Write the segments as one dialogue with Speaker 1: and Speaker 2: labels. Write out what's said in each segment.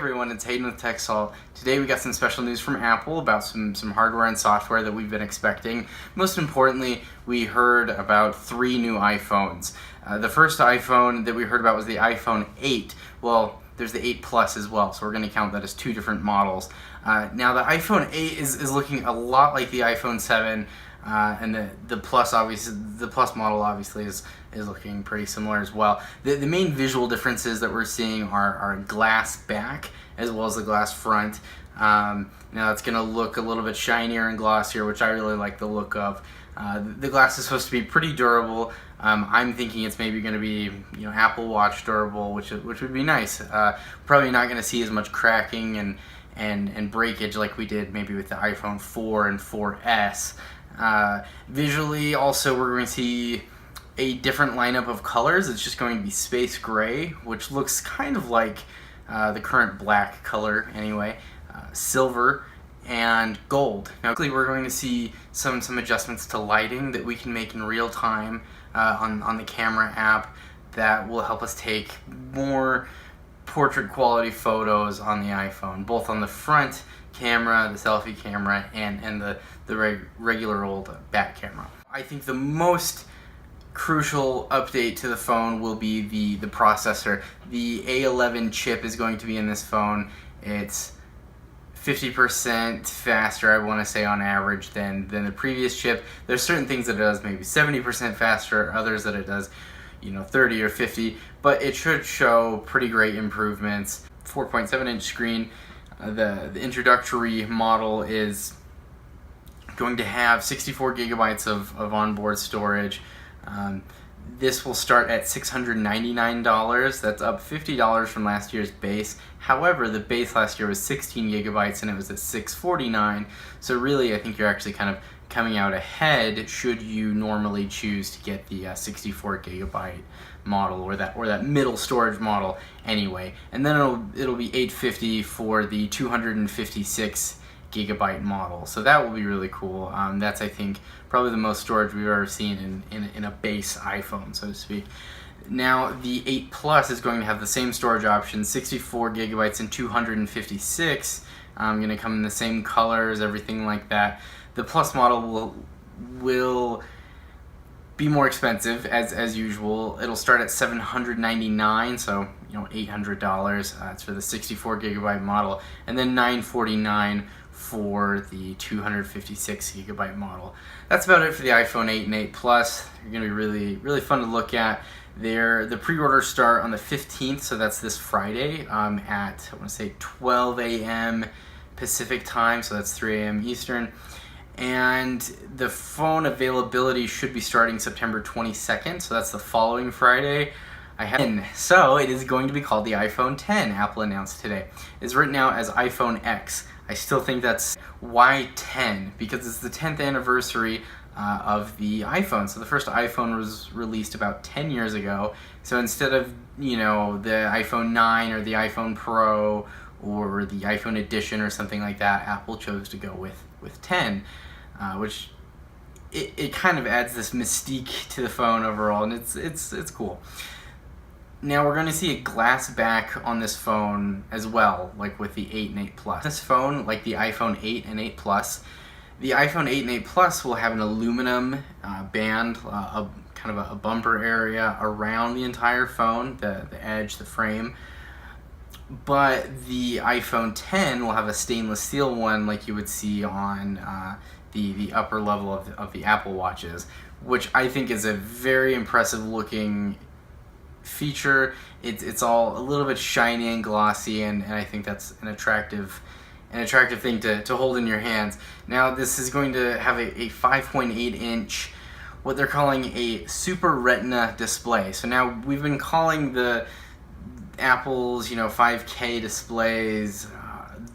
Speaker 1: everyone, it's Hayden with TechSalt. Today we got some special news from Apple about some hardware and software that we've been expecting. Most importantly, we heard about 3 new iPhones. The first iPhone that we heard about was the iPhone 8. Well, there's the 8 Plus as well, so we're going to count that as 2 different models. Now the iPhone 8 is looking a lot like the iPhone 7. And the Plus model obviously is looking pretty similar as well. The main visual differences that we're seeing are glass back as well as the glass front. Now it's going to look a little bit shinier and glossier, which I really like the look of. The glass is supposed to be pretty durable. I'm thinking it's maybe going to be Apple Watch durable, which would be nice. Probably not going to see as much cracking and breakage like we did maybe with the iPhone 4 and 4S. Visually, also, we're going to see a different lineup of colors. It's just going to be space gray, which looks kind of like the current black color anyway, silver, and gold. Now, we're going to see some adjustments to lighting that we can make in real time on the camera app that will help us take more portrait quality photos on the iPhone, both on the front camera, the selfie camera, and the regular old back camera. I think the most crucial update to the phone will be the processor. The A11 chip is going to be in this phone. It's 50% faster, I want to say, on average than the previous chip. There's certain things that it does maybe 70% faster, others that it does 30 or 50, but it should show pretty great improvements. 4.7-inch screen. The introductory model is going to have 64 gigabytes of onboard storage. This will start at $699. That's up $50 from last year's base. However, the base last year was 16 gigabytes and it was at $649. So really, I think you're actually kind of coming out ahead should you normally choose to get the 64 gigabyte model or that middle storage model anyway. And then it'll be $850 for the 256 gigabyte model. So that will be really cool. That's, I think, probably the most storage we've ever seen in a base iPhone, so to speak. Now the 8 Plus is going to have the same storage options, 64 gigabytes and 256. Going to come in the same colors, everything like that. The Plus model will be more expensive as usual. It'll start at $799, so $800. That's for the 64 gigabyte model, and then $949 for the 256 gigabyte model. That's about it for the iPhone 8 and 8 Plus. They're going to be really fun to look at. The pre-orders start on the 15th, so that's this Friday at, I want to say, 12 a.m. Pacific time, so that's 3 a.m. Eastern. And the phone availability should be starting September 22nd, so that's the following Friday. So it is going to be called the iPhone 10, Apple announced today. It's written out as iPhone X. I still think that's why 10, because it's the 10th anniversary of the iPhone. So the first iPhone was released about 10 years ago. So instead of, the iPhone 9 or the iPhone Pro or the iPhone Edition or something like that, Apple chose to go with 10, which it kind of adds this mystique to the phone overall, and it's cool. Now we're going to see a glass back on this phone as well, like with the 8 and 8 Plus. This phone, like the iPhone 8 and 8 Plus, the iPhone 8 and 8 Plus will have an aluminum band, kind of a bumper area around the entire phone, the edge, the frame. But the iPhone 10 will have a stainless steel one like you would see on the upper level of the Apple Watches, which I think is a very impressive looking feature. It's all a little bit shiny and glossy, and I think that's an attractive thing to hold in your hands. Now this is going to have a 5.8 inch, what they're calling a Super Retina display. So now we've been calling the Apple's 5K displays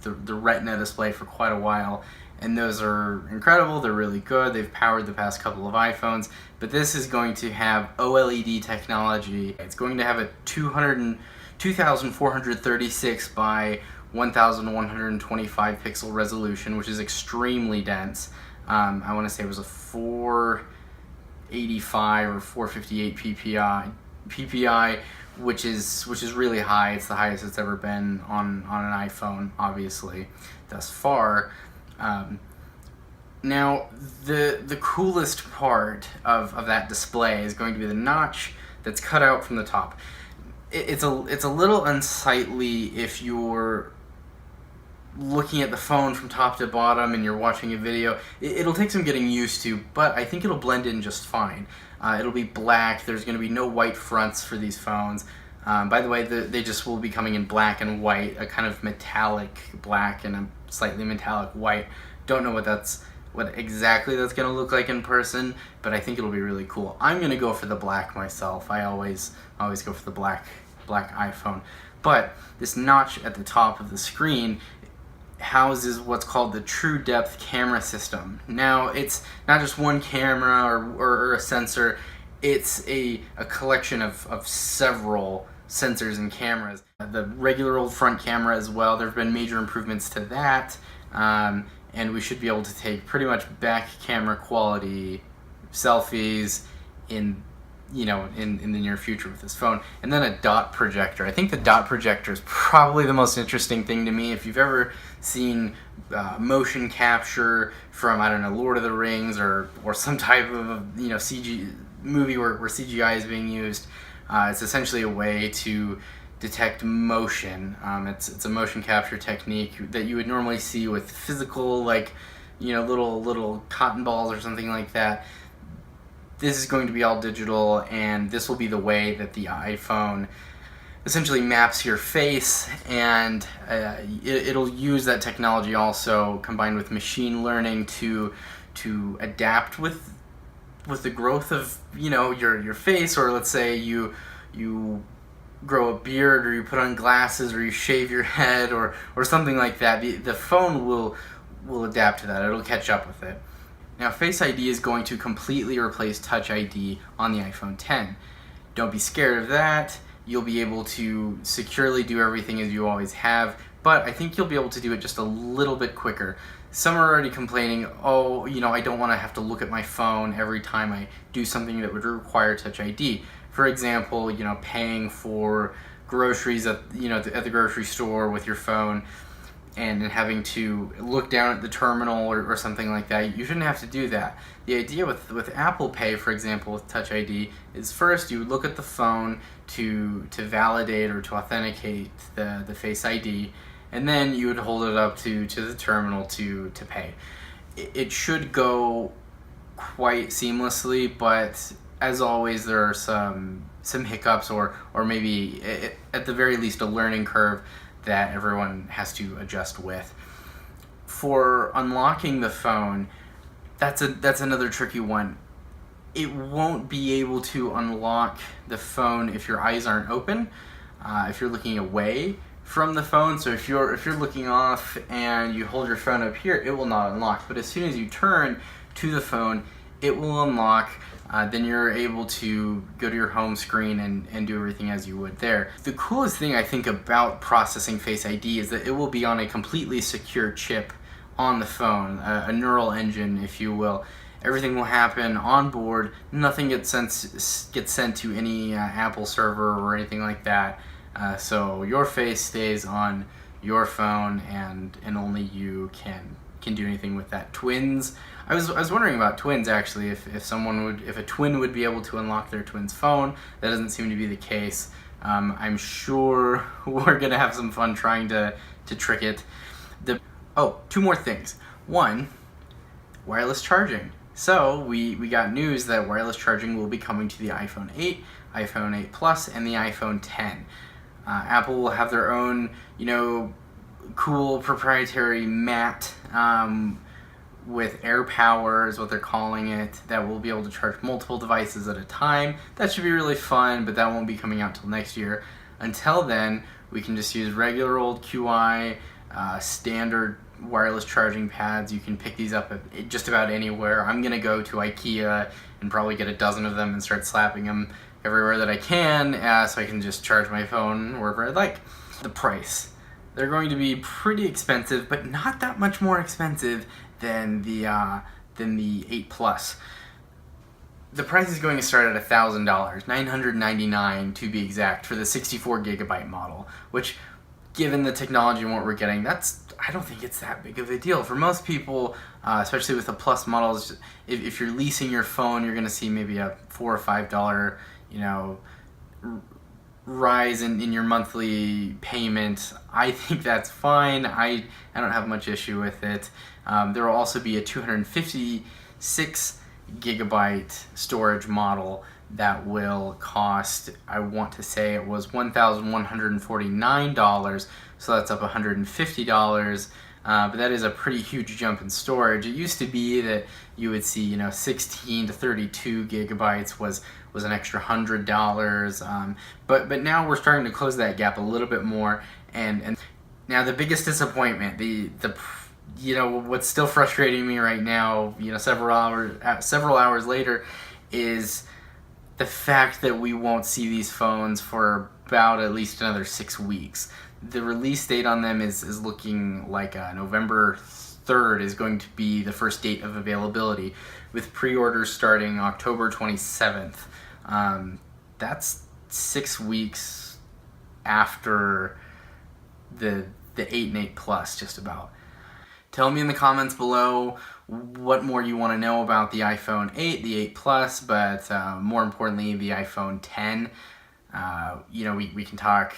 Speaker 1: the Retina display for quite a while, and those are incredible. They're really good. They've powered the past couple of iPhones, but this is going to have OLED technology. It's going to have a 2436 by 1125 pixel resolution, which is extremely dense. I want to say it was a 485 or 458 ppi PPI, which is really high. It's the highest it's ever been on an iPhone, obviously, thus far. Now, the coolest part of that display is going to be the notch that's cut out from the top. It's a little unsightly if you're looking at the phone from top to bottom and you're watching a video. It'll take some getting used to, but I think it'll blend in just fine. It'll be black. There's going to be no white fronts for these phones. By the way, they just will be coming in black and white, a kind of metallic black and a slightly metallic white. Don't know what exactly that's going to look like in person, but I think it'll be really cool. I'm going to go for the black myself. I always go for the black iPhone. But this notch at the top of the screen houses what's called the True Depth camera system. Now, it's not just one camera or a sensor. It's a collection of several sensors and cameras. The regular old front camera as well, there have been major improvements to that. And we should be able to take pretty much back camera quality selfies in the near future with this phone. And then a dot projector. I think the dot projector is probably the most interesting thing to me. If you've ever seen motion capture from, I don't know, Lord of the Rings or some type of CG movie where CGI is being used, it's essentially a way to detect motion. It's a motion capture technique that you would normally see with physical, like little cotton balls or something like that. This is going to be all digital, and this will be the way that the iPhone essentially maps your face, and it'll use that technology also combined with machine learning to adapt with the growth of your face. Or let's say you grow a beard, or you put on glasses, or you shave your head, or something like that. The phone will adapt to that. It'll catch up with it. Now, Face ID is going to completely replace Touch ID on the iPhone X. Don't be scared of that. You'll be able to securely do everything as you always have, but I think you'll be able to do it just a little bit quicker. Some are already complaining, I don't want to have to look at my phone every time I do something that would require Touch ID. For example, paying for groceries at the grocery store with your phone, and having to look down at the terminal or something like that. You shouldn't have to do that. The idea with Apple Pay, for example, with Touch ID, is first you would look at the phone to validate or to authenticate the Face ID, and then you would hold it up to the terminal to pay. It should go quite seamlessly, but as always, there are some hiccups or maybe at the very least a learning curve that everyone has to adjust with. For unlocking the phone, that's another tricky one. It won't be able to unlock the phone if your eyes aren't open, if you're looking away from the phone. So if you're looking off and you hold your phone up here, it will not unlock. But as soon as you turn to the phone, it will unlock. Then you're able to go to your home screen and do everything as you would there. The coolest thing I think about processing Face ID is that it will be on a completely secure chip on the phone, a neural engine, if you will. Everything will happen on board. Nothing gets sent to any Apple server or anything like that. So your face stays on your phone, and only you can do anything with that. Twins. I was wondering about twins actually, if a twin would be able to unlock their twin's phone. That doesn't seem to be the case. I'm sure we're gonna have some fun trying to trick it. Two more things. One, wireless charging. So we got news that wireless charging will be coming to the iPhone 8, iPhone 8 Plus, and the iPhone X. Apple will have their own, cool proprietary mat with air power is what they're calling it, that will be able to charge multiple devices at a time. That should be really fun, but that won't be coming out till next year. Until then, we can just use regular old QI, standard wireless charging pads. You can pick these up at just about anywhere. I'm gonna go to IKEA and probably get a dozen of them and start slapping them everywhere that I can, so I can just charge my phone wherever I'd like. The price. They're going to be pretty expensive, but not that much more expensive than the 8 Plus. The price is going to start at $1,000, $999 to be exact, for the 64 gigabyte model, which, given the technology and what we're getting, I don't think it's that big of a deal. For most people, especially with the Plus models, if you're leasing your phone, you're going to see maybe a $4 or $5, rise in your monthly payment. I think that's fine. I don't have much issue with it. There will also be a 256 gigabyte storage model that will cost, I want to say it was $1,149, so that's up $150. But that is a pretty huge jump in storage. It used to be that you would see, 16 to 32 gigabytes was an extra $100. But now we're starting to close that gap a little bit more. And now the biggest disappointment, what's still frustrating me right now, several hours later, is the fact that we won't see these phones for about at least another 6 weeks. The release date on them is looking like November 3rd is going to be the first date of availability, with pre-orders starting October 27th. That's 6 weeks after the 8 and 8 Plus, just about. Tell me in the comments below what more you want to know about the iPhone 8, the 8 Plus, but more importantly, the iPhone 10. We can talk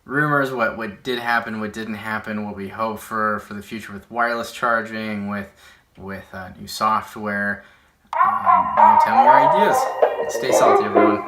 Speaker 1: rumors, what did happen, what didn't happen, what we hope for the future with wireless charging, with new software. Tell me your ideas. Stay salty, everyone.